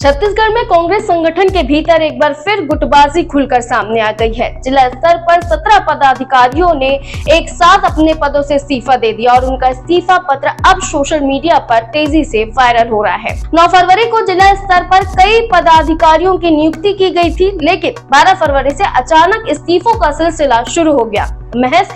छत्तीसगढ़ में कांग्रेस संगठन के भीतर एक बार फिर गुटबाजी खुलकर सामने आ गई है। जिला स्तर पर 17 पदाधिकारियों ने एक साथ अपने पदों से इस्तीफा दे दिया और उनका इस्तीफा पत्र अब सोशल मीडिया पर तेजी से वायरल हो रहा है। 9 फरवरी को जिला स्तर पर कई पदाधिकारियों की नियुक्ति की गई थी, लेकिन 12 फरवरी से अचानक इस्तीफों का सिलसिला शुरू हो गया। महज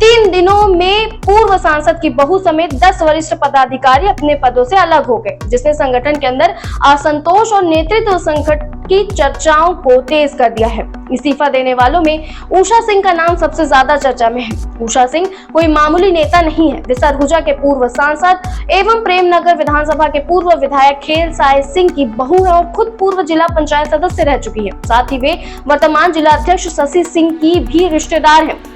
3 दिनों में पूर्व सांसद की बहू समेत 10 वरिष्ठ पदाधिकारी अपने पदों से अलग हो गए, जिसने संगठन के अंदर असंतोष और नेतृत्व संकट की चर्चाओं को तेज कर दिया है। इस्तीफा देने वालों में उषा सिंह का नाम सबसे ज्यादा चर्चा में है। उषा सिंह कोई मामूली नेता नहीं है। वे सरगुजा के पूर्व सांसद एवं प्रेमनगर विधानसभा के पूर्व विधायक खेल साय सिंह की बहू है और खुद पूर्व जिला पंचायत सदस्य रह चुकी है। साथ ही वे वर्तमान जिला अध्यक्ष शशि सिंह की भी रिश्तेदार है।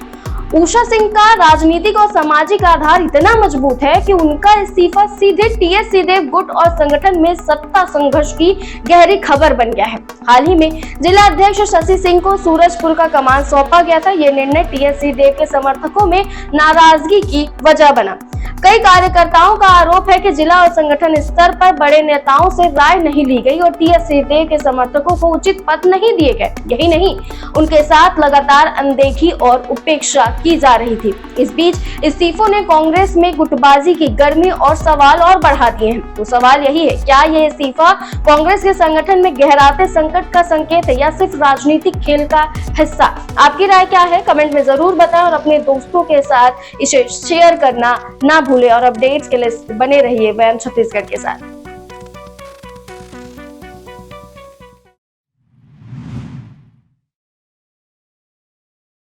उषा सिंह का राजनीतिक और सामाजिक आधार इतना मजबूत है कि उनका इस्तीफा सीधे टीएस सिंहदेव गुट और संगठन में सत्ता संघर्ष की गहरी खबर बन गया है। हाल ही में जिला अध्यक्ष शशि सिंह को सूरजपुर का कमान सौंपा गया था। ये निर्णय टीएस सिंहदेव के समर्थकों में नाराजगी की वजह बना। कई कार्यकर्ताओं का आरोप है कि जिला और संगठन स्तर पर बड़े नेताओं से राय नहीं ली गई और टीएस सिंहदेव के समर्थकों को उचित पद नहीं दिए गए। यही नहीं, उनके साथ लगातार अनदेखी और उपेक्षा की जा रही थी। इस बीच इस्तीफों ने कांग्रेस में गुटबाजी की गर्मी और सवाल और बढ़ा दिए हैं। तो सवाल यही है, क्या ये इस्तीफा कांग्रेस के संगठन में गहराते संकट का संकेत है या सिर्फ राजनीतिक खेल का हिस्सा? आपकी राय क्या है? कमेंट में जरूर बताएं और अपने दोस्तों के साथ इसे शेयर करना ना भूलें और अपडेट्स के लिए बने रहिए वैम छत्तीसगढ़ के साथ।